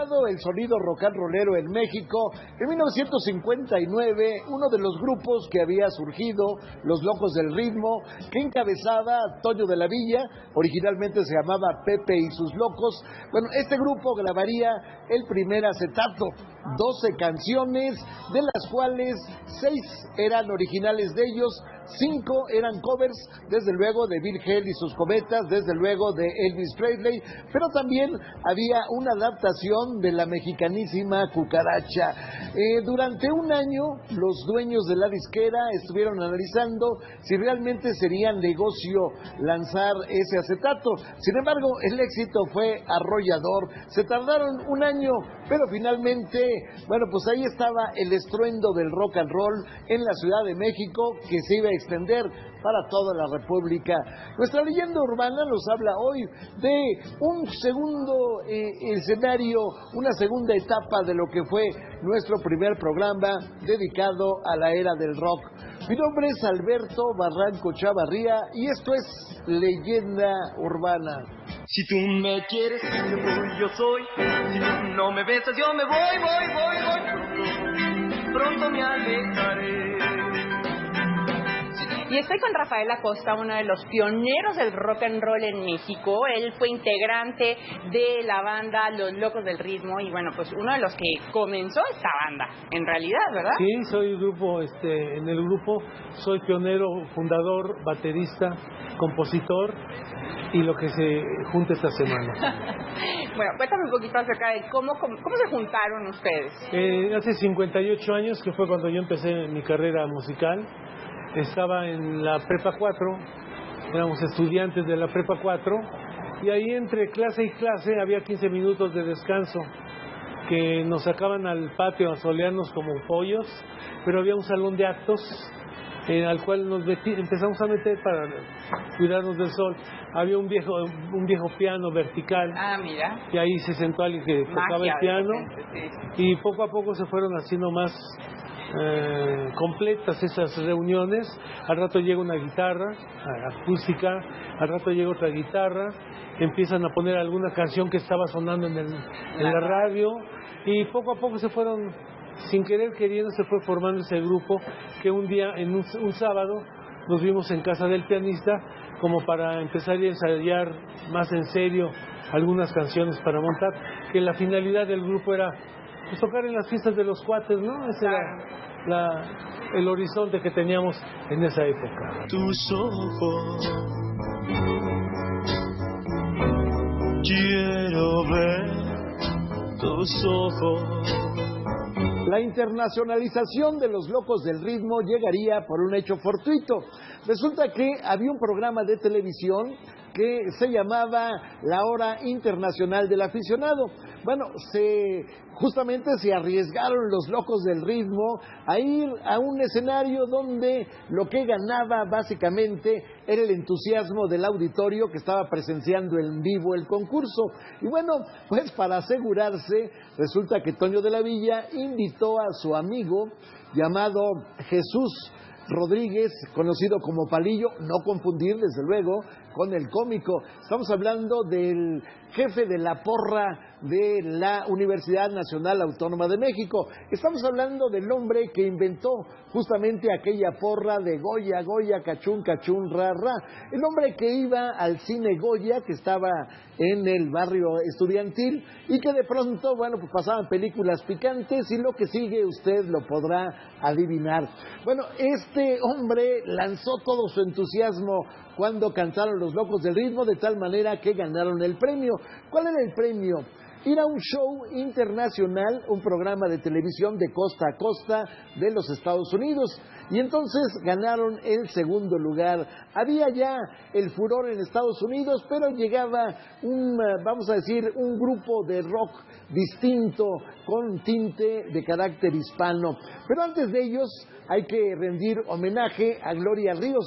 cambiado el sonido rock and rollero en México. En 1959, uno de los grupos que había surgido, Los Locos del Ritmo, que encabezaba Toño de la Villa, originalmente se llamaba Pepe y sus Locos. Bueno, este grupo grabaría el primer acetato, 12 canciones, de las cuales 6 eran originales de ellos, 5 eran covers, desde luego de Bill Haley y sus Cometas, desde luego de Elvis Presley, pero también había una adaptación de la mexicanísima Cucaracha. Durante un año, los dueños de la disquera estuvieron analizando si realmente sería negocio lanzar ese acetato. Sin embargo, el éxito fue arrollador. Se tardaron un año, pero finalmente, bueno, pues ahí estaba el estruendo del rock and roll en la Ciudad de México, que se iba a extender para toda la República. Nuestra leyenda urbana nos habla hoy de un segundo escenario, una segunda etapa de lo que fue nuestro primer programa dedicado a la era del rock. Mi nombre es Alberto Barranco Chavarría y esto es Leyenda Urbana. Si tú me quieres, yo soy. Si tú no me besas, yo me voy. Pronto me alejaré. Y estoy con Rafael Acosta, uno de los pioneros del rock and roll en México. Él fue integrante de la banda Los Locos del Ritmo y bueno, pues uno de los que comenzó esta banda, en realidad, ¿verdad? Sí, soy grupo, en el grupo soy pionero, fundador, baterista, compositor y lo que se junta esta semana. Bueno, cuéntame un poquito acerca de cómo se juntaron ustedes. Hace 58 años, que fue cuando yo empecé mi carrera musical. Estaba en la Prepa 4, éramos estudiantes de la Prepa 4, y ahí entre clase y clase había 15 minutos de descanso, que nos sacaban al patio a solearnos como pollos, pero había un salón de actos al cual nos empezamos a meter para cuidarnos del sol. Había un viejo piano vertical, Mira. y ahí se sentó alguien que tocaba el piano, y poco a poco se fueron haciendo más completas esas reuniones. Al rato llega una guitarra acústica, al rato llega otra guitarra, empiezan a poner alguna canción que estaba sonando en la radio, y poco a poco se fueron, sin querer queriendo, se fue formando ese grupo, que un día, en un sábado, nos vimos en casa del pianista como para empezar a ensayar más en serio algunas canciones para montar, que la finalidad del grupo era pues tocar en las fiestas de los cuates, ¿no? Ese era el horizonte que teníamos en esa época. Tus ojos, quiero ver tus ojos. La internacionalización de Los Locos del Ritmo llegaría por un hecho fortuito. Resulta que había un programa de televisión que se llamaba La Hora Internacional del Aficionado. Bueno, justamente se arriesgaron Los Locos del Ritmo a ir a un escenario donde lo que ganaba básicamente era el entusiasmo del auditorio que estaba presenciando en vivo el concurso. Y bueno, pues para asegurarse, resulta que Toño de la Villa invitó a su amigo llamado Jesús Rodríguez, conocido como Palillo, no confundir desde luego con el cómico. Estamos hablando del jefe de la porra de la Universidad Nacional Autónoma de México. Estamos hablando del hombre que inventó justamente aquella porra de Goya, Goya, cachún, cachún, ra, ra. El hombre que iba al cine Goya, que estaba en el barrio estudiantil, y que de pronto, bueno, pues pasaban películas picantes, y lo que sigue usted lo podrá adivinar. Bueno, este hombre lanzó todo su entusiasmo cuando cantaron Los Locos del Ritmo, de tal manera que ganaron el premio. ¿Cuál era el premio? Ir a un show internacional, un programa de televisión de costa a costa de los Estados Unidos, y entonces ganaron el segundo lugar. Había ya el furor en Estados Unidos, pero llegaba vamos a decir, un grupo de rock distinto, con un tinte de carácter hispano. Pero antes de ellos hay que rendir homenaje a Gloria Ríos.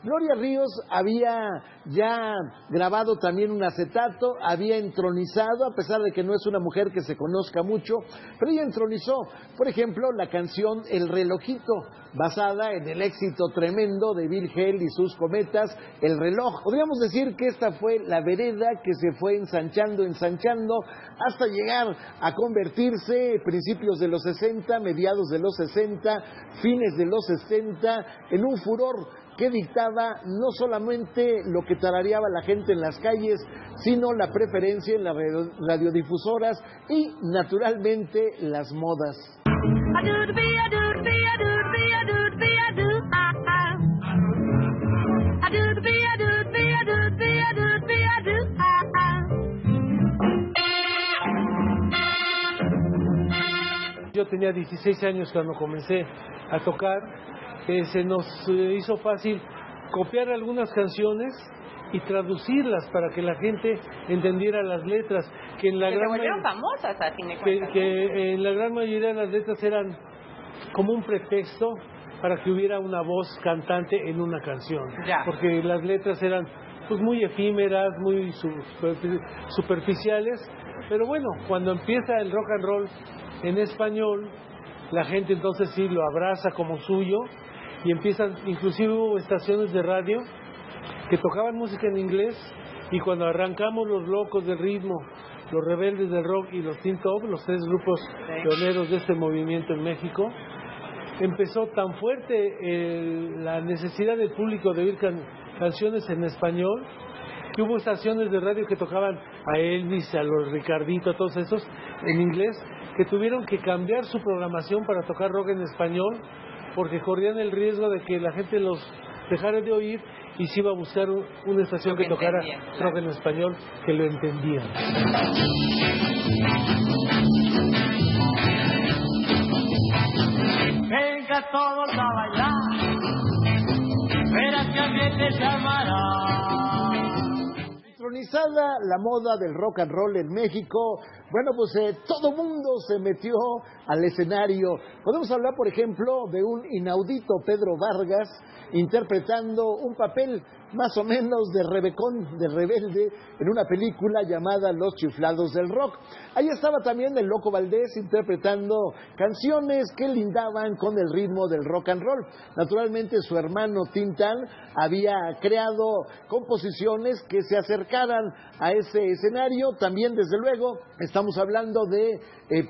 Gloria Ríos había ya grabado también un acetato, había entronizado, a pesar de que no es una mujer que se conozca mucho, pero ella entronizó, por ejemplo, la canción El Relojito, basada en el éxito tremendo de Bill Haley y sus Cometas, El Reloj. Podríamos decir que esta fue la vereda que se fue ensanchando, hasta llegar a convertirse, principios de los 60, mediados de los 60, fines de los 60, en un furor que dictaba no solamente lo que tarareaba la gente en las calles, sino la preferencia en las radiodifusoras y, naturalmente, las modas. Yo tenía 16 años cuando comencé a tocar. Se nos hizo fácil copiar algunas canciones y traducirlas para que la gente entendiera las letras, que en la se volvieron famosas a fin de cuentas, que en la gran mayoría de las letras eran como un pretexto para que hubiera una voz cantante en una canción, porque las letras eran pues muy efímeras, muy superficiales, pero bueno, cuando empieza el rock and roll en español, la gente entonces sí lo abraza como suyo y empiezan, inclusive hubo estaciones de radio que tocaban música en inglés, y cuando arrancamos los Locos del Ritmo, los Rebeldes del Rock y los Teen Top, los tres grupos pioneros de este movimiento en México, empezó tan fuerte la necesidad del público de oír canciones en español, que hubo estaciones de radio que tocaban a Elvis, a los Ricardito, a todos esos en inglés, que tuvieron que cambiar su programación para tocar rock en español, porque corrían el riesgo de que la gente los dejara de oír y se iba a buscar una estación que tocara rock en español que lo entendían. Venga todos a bailar, verás que alguien te llamará. Entronizada la moda del rock and roll en México, bueno, pues todo mundo se metió al escenario. Podemos hablar, por ejemplo, de un inaudito Pedro Vargas interpretando un papel más o menos de rebecón, de rebelde, en una película llamada Los Chiflados del Rock. Ahí estaba también el Loco Valdés interpretando canciones que lindaban con el ritmo del rock and roll. Naturalmente su hermano Tintán había creado composiciones que se acercaran a ese escenario. También, desde luego, estamos hablando de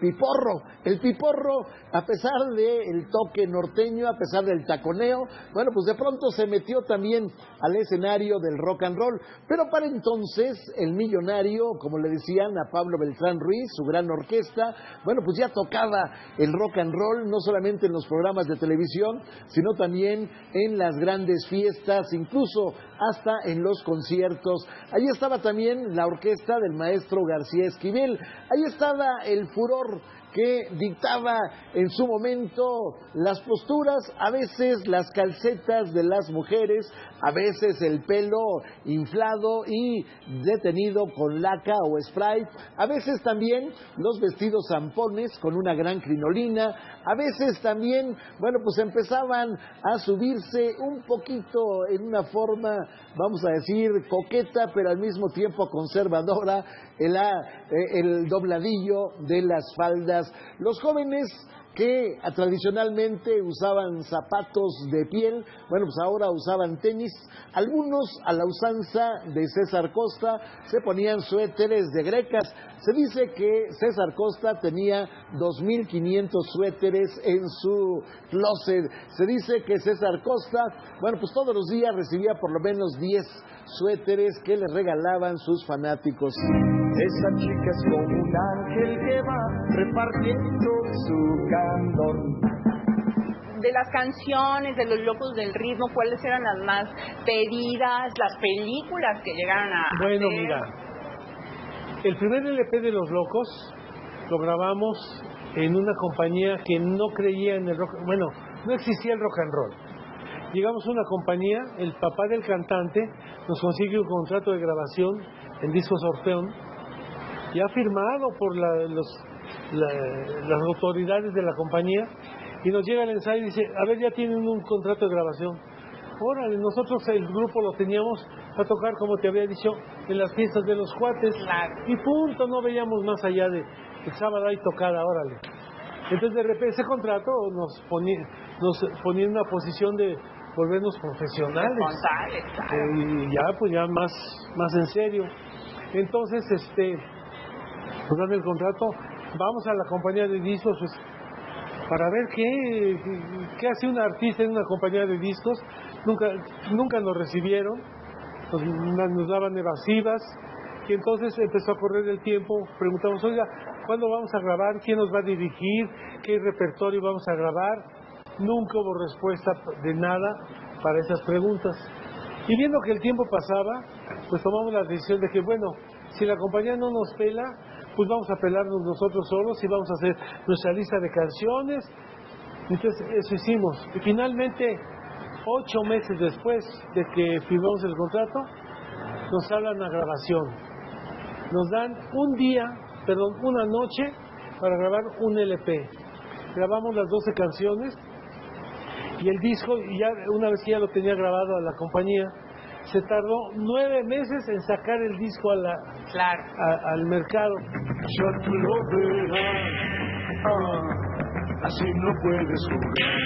Piporro. El Piporro, a pesar del toque norteño, a pesar del taconeo, bueno, pues de pronto se metió también al escenario del rock and roll. Pero para entonces el millonario, como le decían a Pablo Beltrán Ruiz, su gran orquesta, bueno, pues ya tocaba el rock and roll, no solamente en los programas de televisión, sino también en las grandes fiestas, incluso hasta en los conciertos. Ahí estaba también la orquesta del maestro García Esquivel. Ahí estaba el furor que dictaba en su momento las posturas, a veces las calcetas de las mujeres, a veces el pelo inflado y detenido con laca o spray, a veces también los vestidos zampones con una gran crinolina, a veces también, bueno, pues empezaban a subirse un poquito en una forma, vamos a decir, coqueta, pero al mismo tiempo conservadora, el dobladillo de las faldas. Los jóvenes que tradicionalmente usaban zapatos de piel, bueno, pues ahora usaban tenis. Algunos, a la usanza de César Costa, se ponían suéteres de grecas. Se dice que César Costa tenía 2.500 suéteres en su closet. Se dice que César Costa, bueno, pues todos los días recibía por lo menos 10 suéteres que le regalaban sus fanáticos. Esa chica es como un ángel que va repartiendo su candor. De las canciones de los Locos del Ritmo, ¿cuáles eran las más pedidas? Las películas que llegaron a Bueno, hacer. mira, el primer LP de Los Locos lo grabamos en una compañía que no creía en el rock, bueno, no existía el rock and roll. Llegamos a una compañía, el papá del cantante nos consigue un contrato de grabación en Discos Orfeón, ya firmado por las autoridades de la compañía, y nos llega el ensayo y dice, a ver, ya tienen un contrato de grabación. órale, nosotros el grupo lo teníamos a tocar, como te había dicho, en las fiestas de los cuates. Claro. Y punto, no veíamos más allá de el sábado hay tocada, órale. Entonces de repente ese contrato nos ponía en una posición de volvernos profesionales. Responsables, claro. Y ya, pues ya más en serio. Entonces, pues dan el contrato, vamos a la compañía de discos, pues, para ver qué hace un artista en una compañía de discos. Nunca nos recibieron, nos daban evasivas, y entonces empezó a correr el tiempo. Preguntamos, oiga, ¿cuándo vamos a grabar? ¿Quién nos va a dirigir? ¿Qué repertorio vamos a grabar? Nunca hubo respuesta de nada para esas preguntas. Y viendo que el tiempo pasaba, pues tomamos la decisión de que, bueno, si la compañía no nos pela, pues vamos a pelarnos nosotros solos y vamos a hacer nuestra lista de canciones. Entonces eso hicimos. Y finalmente, 8 meses después de que firmamos el contrato, nos hablan a grabación. Nos dan una noche para grabar un LP. Grabamos las 12 canciones y el disco, ya una vez que ya lo tenía grabado a la compañía, se tardó 9 meses en sacar el disco al mercado. Ya tú lo verás, así no puedes jugar.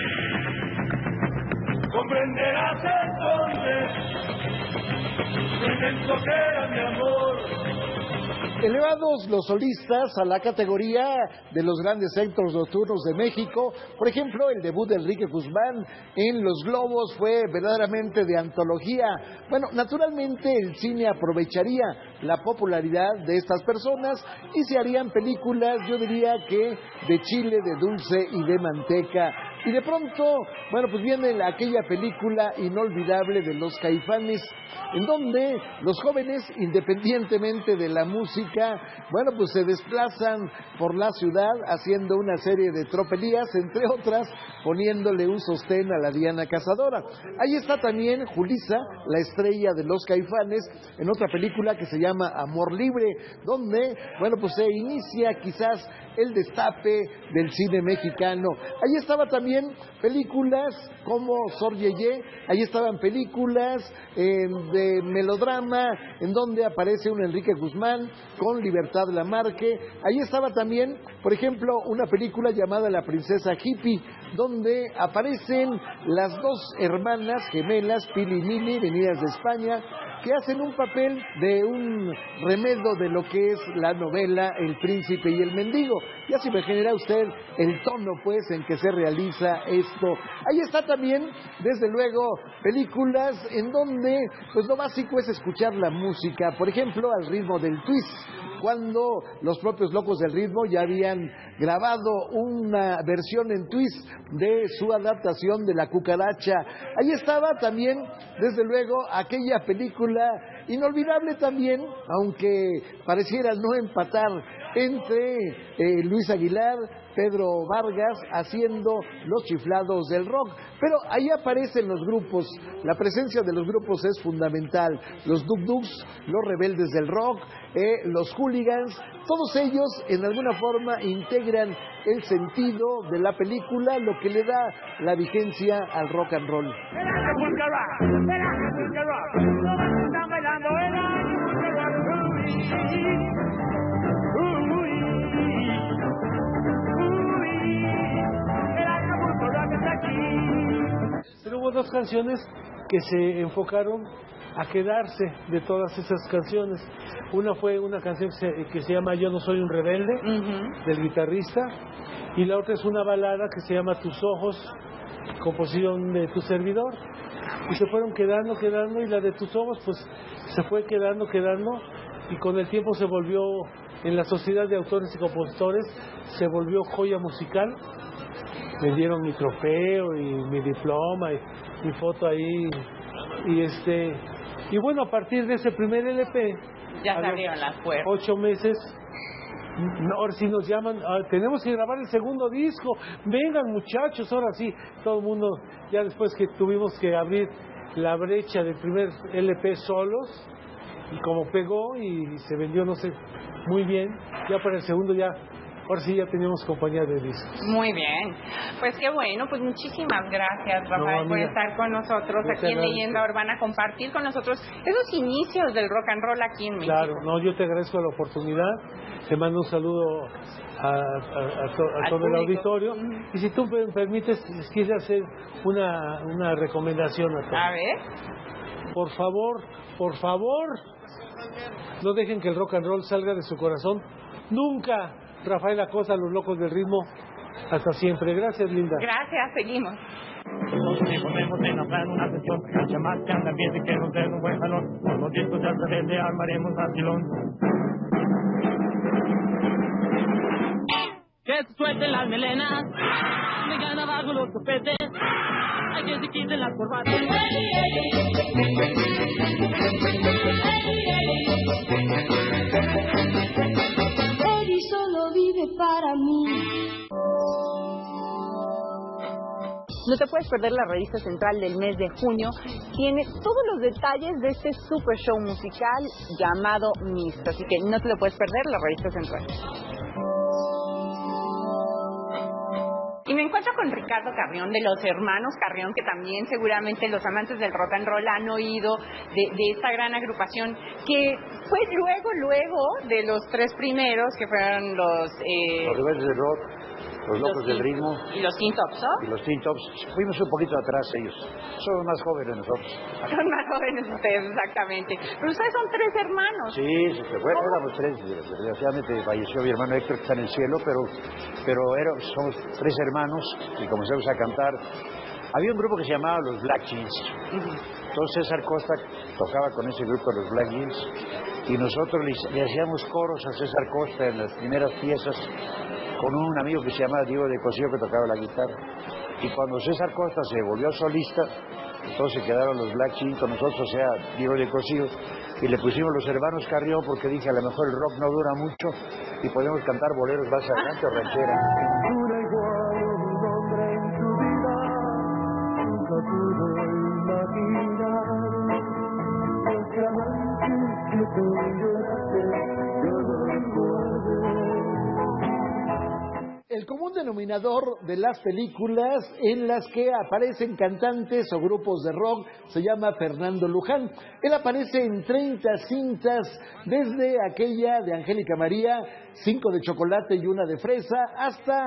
Comprenderás entonces lo inmenso que era mi amor. Elevados los solistas a la categoría de los grandes éxitos nocturnos de México, por ejemplo, el debut de Enrique Guzmán en Los Globos fue verdaderamente de antología. Bueno, naturalmente el cine aprovecharía la popularidad de estas personas y se harían películas, yo diría que de chile, de dulce y de manteca. Y de pronto, bueno, pues viene aquella película inolvidable de Los Caifanes, en donde los jóvenes, independientemente de la música, bueno, pues se desplazan por la ciudad haciendo una serie de tropelías, entre otras, poniéndole un sostén a la Diana Cazadora. Ahí está también Julissa, la estrella de Los Caifanes, en otra película que se llama Amor Libre, donde, bueno, pues se inicia quizás el destape del cine mexicano. Ahí estaba también películas como Sor Yeye, ahí estaban películas de melodrama, en donde aparece un Enrique Guzmán con Libertad Lamarque. Ahí estaba también, por ejemplo, una película llamada La Princesa Hippie, donde aparecen las dos hermanas gemelas, Pili y Mili, venidas de España, que hacen un papel de un remedo de lo que es la novela El Príncipe y el Mendigo. Ya se imaginará usted el tono, pues, en que se realiza esto. Ahí está también, desde luego, películas en donde, pues, lo básico es escuchar la música. Por ejemplo, al ritmo del twist, cuando los propios Locos del Ritmo ya habían grabado una versión en twist de su adaptación de La Cucaracha. Ahí estaba también, desde luego, aquella película inolvidable también, aunque pareciera no empatar, entre Luis Aguilar, Pedro Vargas, haciendo Los Chiflados del Rock. Pero ahí aparecen los grupos, la presencia de los grupos es fundamental. Los Duk Duks, los Rebeldes del Rock, los Hooligans, todos ellos en alguna forma integran el sentido de la película, lo que le da la vigencia al rock and roll. Pero hubo 2 canciones que se enfocaron a quedarse de todas esas canciones. Una fue una canción que se llama Yo no soy un rebelde, del guitarrista, y la otra es una balada que se llama Tus ojos, composición de tu servidor. Y se fueron quedando, y la de Tus ojos pues se fue quedando, y con el tiempo se volvió, en la Sociedad de Autores y Compositores, se volvió joya musical. Me dieron mi trofeo y mi diploma y mi foto ahí, y bueno, a partir de ese primer LP ya se abrieron las puertas. 8 meses. Ahora sí nos llaman, tenemos que grabar el segundo disco, vengan muchachos, ahora sí, todo el mundo, ya después que tuvimos que abrir la brecha del primer LP solos, y como pegó y se vendió, no sé, muy bien, ya para el segundo ya ahora sí ya teníamos compañía de discos. Muy bien, pues qué bueno, pues muchísimas gracias, Rafael, por estar con nosotros aquí en Leyenda Urbana, compartir con nosotros esos inicios del rock and roll aquí en México. Claro, no, yo te agradezco la oportunidad, te mando un saludo a todo el auditorio, y si tú me permites, quisiera hacer una recomendación a todos. A ver. Por favor, no dejen que el rock and roll salga de su corazón nunca. Rafael Acosta, Los Locos del Ritmo, hasta siempre. Gracias, linda. Gracias, seguimos. Nos disponemos en hablar una sesión, la chamaca anda bien y que nos den un buen jalón, con los discos de rebelde armaremos vacilón. Que se suelten las melenas, me gana abajo los topetes, hay que se quiten las corbatas. Eddie solo vive para mí. No te puedes perder la revista central del mes de junio. Tiene todos los detalles de este super show musical llamado Mist. Así que no te lo puedes perder, la revista central. Y me encuentro con Ricardo Carrión, de los hermanos Carrión, que también seguramente los amantes del rock and roll han oído de esta gran agrupación, que fue luego de los tres primeros, que fueron los Rebeldes del Rock, los Locos del Ritmo y los Teen Tops, ¿no? y los Teen Tops. Fuimos un poquito atrás ellos. Somos más jóvenes nosotros. Son más jóvenes ustedes, exactamente. Pero ustedes son tres hermanos. Sí, bueno, éramos tres. Desgraciadamente falleció mi hermano Héctor, que está en el cielo, pero somos tres hermanos y comenzamos a cantar. Había un grupo que se llamaba los Black Jeans. Entonces César Costa tocaba con ese grupo, los Black Jeans, y nosotros le hacíamos coros a César Costa en las primeras piezas con un amigo que se llamaba Diego de Cosío, que tocaba la guitarra. Y cuando César Costa se volvió solista, entonces quedaron los Black Jeans con nosotros, o sea, Diego de Cosío, y le pusimos los hermanos Carrión porque dije, a lo mejor el rock no dura mucho y podemos cantar boleros más adelante o ranchera. Dura igual un hombre en tu vida, nunca pudo imaginar los diamantes que tuviste, yo no recuerdo. El común denominador de las películas en las que aparecen cantantes o grupos de rock se llama Fernando Luján. Él aparece en 30 cintas, desde aquella de Angélica María, 5 de chocolate y una de fresa, hasta,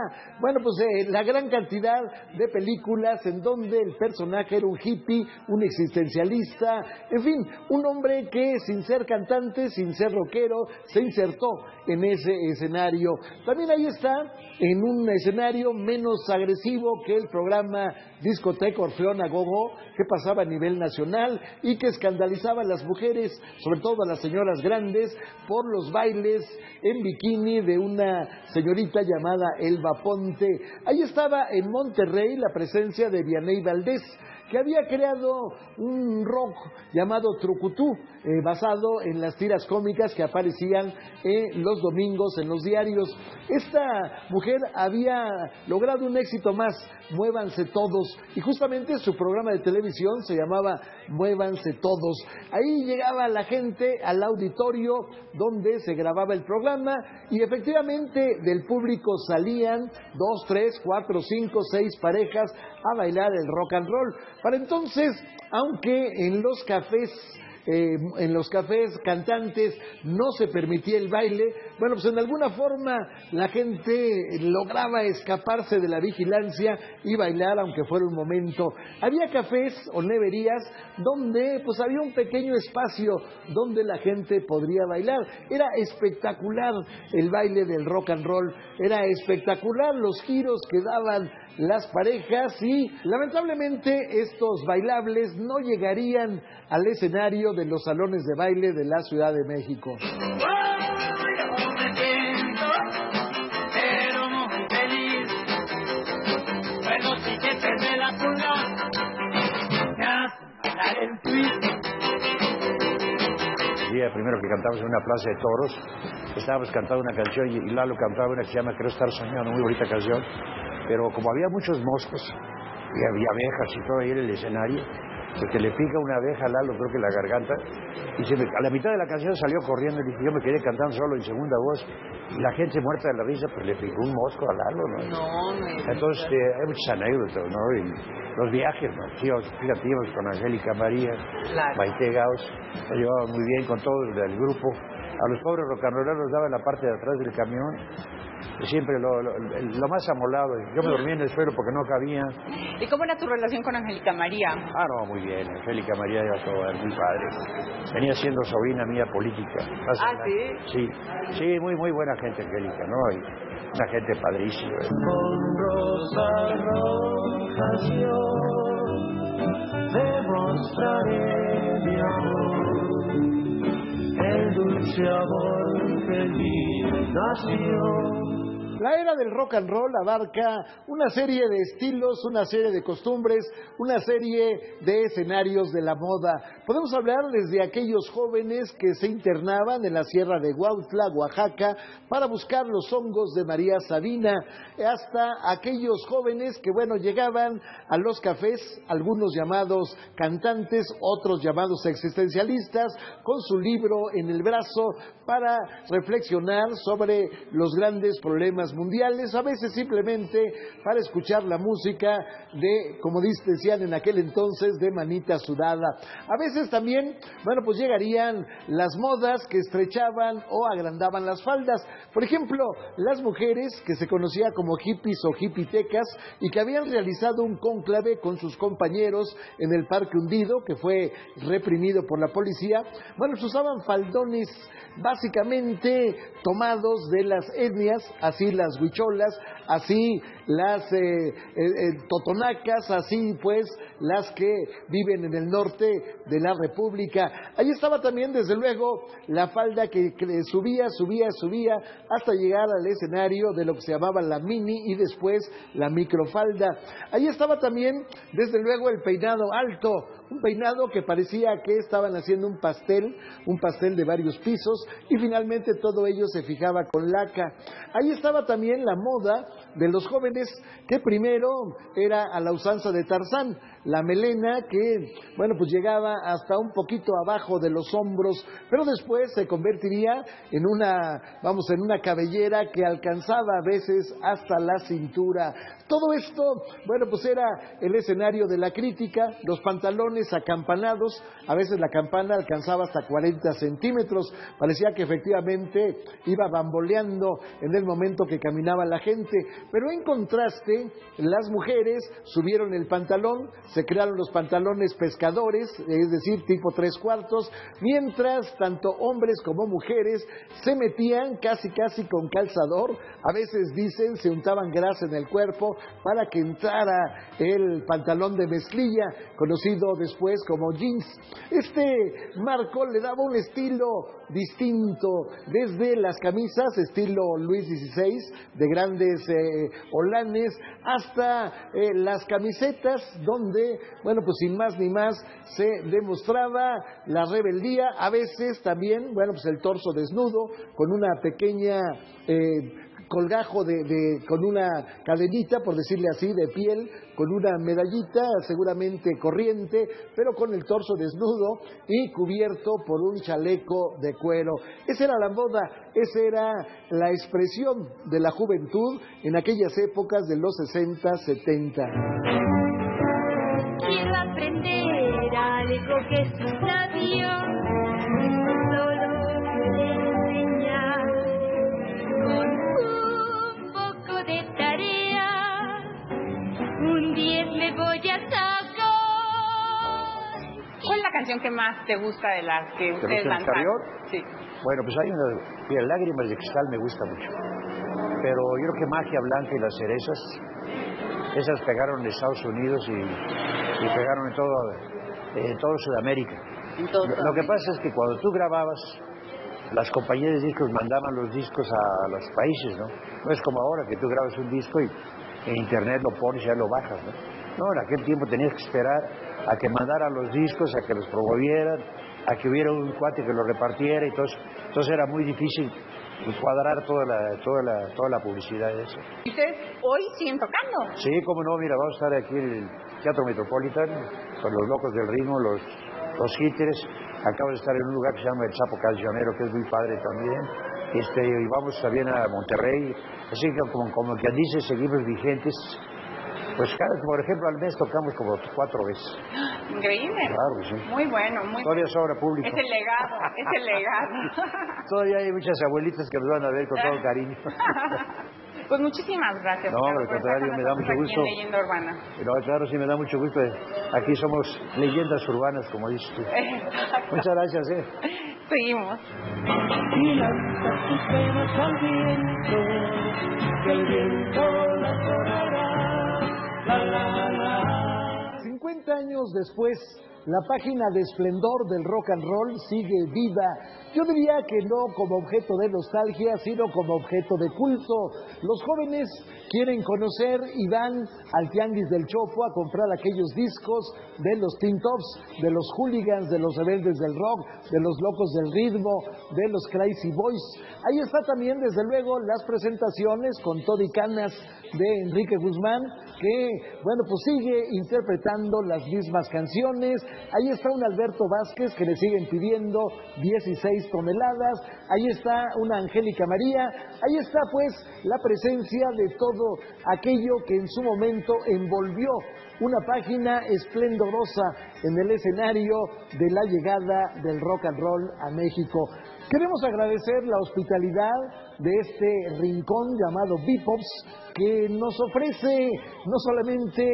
la gran cantidad de películas en donde el personaje era un hippie, un existencialista, en fin, un hombre que sin ser cantante, sin ser rockero, se insertó en ese escenario. También ahí está, en un escenario menos agresivo que el programa Discoteca Orfeón a Gogo, que pasaba a nivel nacional y que escandalizaba a las mujeres, sobre todo a las señoras grandes, por los bailes en bikini de una señorita llamada Elba Ponte. Ahí estaba en Monterrey la presencia de Vianney Valdés, que había creado un rock llamado Trucutú, basado en las tiras cómicas que aparecían los domingos en los diarios. Esta mujer había logrado un éxito más, Muévanse Todos, y justamente su programa de televisión se llamaba Muévanse Todos. Ahí llegaba la gente al auditorio donde se grababa el programa y efectivamente del público salían 2, 3, 4, 5, 6 parejas a bailar el rock and roll. Para entonces, aunque en los cafés cantantes no se permitía el baile, pues en alguna forma la gente lograba escaparse de la vigilancia y bailar, aunque fuera un momento. Había cafés o neverías donde había un pequeño espacio donde la gente podría bailar. Era espectacular el baile del rock and roll, era espectacular los giros que daban las parejas y lamentablemente estos bailables no llegarían al escenario de los salones de baile de la Ciudad de México. El día primero que cantamos en una plaza de toros, estábamos cantando una canción y Lalo cantaba una que se llama Creo estar soñando, muy bonita canción, pero como había muchos moscos y había abejas y todo ahí en el escenario, porque le pica una abeja a Lalo, creo que en la garganta, y a la mitad de la canción salió corriendo, y yo me quedé cantando solo en segunda voz, y la gente muerta de la risa, pues le picó un mosco a Lalo, ¿no? Entonces, hay muchas anécdotas, ¿no? Y los viajes, ¿no? Fíjate, íbamos con Angélica María, Maite Gauss, nos llevaban muy bien con todo el grupo. A los pobres rocanroleros los daba en la parte de atrás del camión, siempre lo más amolado. Yo me dormía en el suelo porque no cabía. ¿Y cómo era tu relación con Angélica María? Ah, no, muy bien. Angélica María era todo, muy padre. Venía siendo sobrina mía política. ¿Sí? Sí, muy buena gente, Angélica, ¿no? Y una gente padrísima. Con rosas rojas yo demostraré mi amor, el dulce amor feliz nació. La era del rock and roll abarca una serie de estilos, una serie de costumbres, una serie de escenarios de la moda. Podemos hablar desde aquellos jóvenes que se internaban en la sierra de Huautla, Oaxaca, para buscar los hongos de María Sabina, hasta aquellos jóvenes que, llegaban a los cafés, algunos llamados cantantes, otros llamados existencialistas, con su libro en el brazo para reflexionar sobre los grandes problemas mundiales, a veces simplemente para escuchar la música de, como decían en aquel entonces, de manita sudada. A veces también, pues llegarían las modas que estrechaban o agrandaban las faldas. Por ejemplo, las mujeres que se conocía como hippies o hippitecas y que habían realizado un cónclave con sus compañeros en el Parque Hundido, que fue reprimido por la policía, usaban faldones básicamente tomados de las etnias, así las huicholas, así las totonacas, así pues las que viven en el norte de la República. Ahí estaba también, desde luego, la falda que subía hasta llegar al escenario de lo que se llamaba la mini y después la microfalda. Ahí estaba también, desde luego, el peinado alto, un peinado que parecía que estaban haciendo un pastel de varios pisos, y finalmente todo ello se fijaba con laca. Ahí estaba también la moda de los jóvenes, que primero era a la usanza de Tarzán, la melena que, llegaba hasta un poquito abajo de los hombros, pero después se convertiría en una cabellera que alcanzaba a veces hasta la cintura. Todo esto, era el escenario de la crítica, los pantalones acampanados, a veces la campana alcanzaba hasta 40 centímetros, parecía que efectivamente iba bamboleando en el momento que caminaba la gente, pero en contraste, las mujeres subieron el pantalón, se crearon los pantalones pescadores, es decir, tipo 3/4, mientras tanto hombres como mujeres se metían casi con calzador, a veces dicen se untaban grasa en el cuerpo para que entrara el pantalón de mezclilla, conocido después como jeans. Este marco le daba un estilo distinto, desde las camisas estilo Luis XVI, de grandes holanes, hasta las camisetas donde, sin más ni más, se demostraba la rebeldía, a veces también, el torso desnudo, con una pequeña colgajo con una cadenita, por decirle así, de piel, con una medallita, seguramente corriente, pero con el torso desnudo y cubierto por un chaleco de cuero. Esa era la moda, esa era la expresión de la juventud en aquellas épocas de los 60, 70. Quiero aprender algo que es sabio, solo quiero enseñar con un poco de tarea, un 10 me voy a sacar. ¿Cuál es la canción que más te gusta de las que ustedes lanzaron? Sí. Bueno, pues hay una, mira, Lágrimas de Cristal me gusta mucho, pero yo creo que Magia Blanca y Las Cerezas, esas pegaron en Estados Unidos y pegaron en todo Sudamérica. Lo que pasa es que cuando tú grababas, las compañías de discos mandaban los discos a los países, ¿no? No es como ahora que tú grabas un disco y en internet lo pones y ya lo bajas, ¿no? No, en aquel tiempo tenías que esperar a que mandaran los discos, a que los promovieran, a que hubiera un cuate que los repartiera, y entonces era muy difícil cuadrar toda la publicidad de eso. ¿Y ustedes hoy siguen tocando? Sí, cómo no, mira, vamos a estar aquí en el Teatro Metropolitan con los locos del ritmo, los Hitters. Acabo de estar en un lugar que se llama El Sapo Cancionero, que es muy padre también. Y vamos también a Monterrey. Así que como quien dice, seguimos vigentes. Pues por ejemplo, al mes tocamos como 4 veces. Increíble. Claro, sí. Muy bueno, muy Todavía bueno. sobra público. Es el legado. Todavía hay muchas abuelitas que nos van a ver con todo cariño. Pues muchísimas gracias. No, al contrario, me da mucho gusto. Aquí en Leyenda Urbana. No, claro, sí, me da mucho gusto. Aquí somos leyendas urbanas, como dices tú. Muchas gracias, Seguimos. Y lanza tus penas al viento, que el viento las sonará. La, la, la. 50 años después, la página de esplendor del rock and roll sigue viva. Yo diría que no como objeto de nostalgia, sino como objeto de culto. Los jóvenes quieren conocer y van al Tianguis del Chopo a comprar aquellos discos de los Teen Tops, de los Hooligans, de los Rebeldes del Rock, de los Locos del Ritmo, de los Crazy Boys. Ahí está también, desde luego, las presentaciones con Toddy Canas de Enrique Guzmán, que, bueno, pues sigue interpretando las mismas canciones. Ahí está un Alberto Vázquez que le siguen pidiendo 16 toneladas. Ahí está una Angélica María. Ahí está, pues, la presencia de todo aquello que en su momento envolvió una página esplendorosa en el escenario de la llegada del rock and roll a México. Queremos agradecer la hospitalidad de este rincón llamado Bipops, que nos ofrece no solamente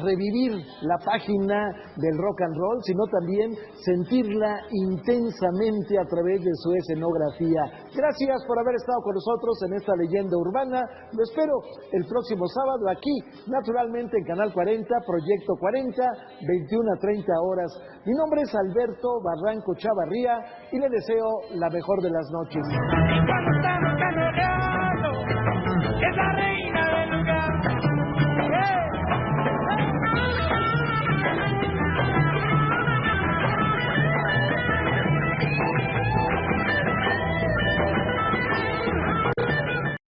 revivir la página del rock and roll, sino también sentirla intensamente a través de su escenografía. Gracias por haber estado con nosotros en esta leyenda urbana. Lo espero el próximo sábado aquí, naturalmente en Canal 40, Proyecto 40, 21 a 30 horas. Mi nombre es Alberto Barranco Chavarría y le deseo la mejor de las noches. Cuando estamos caminando, es la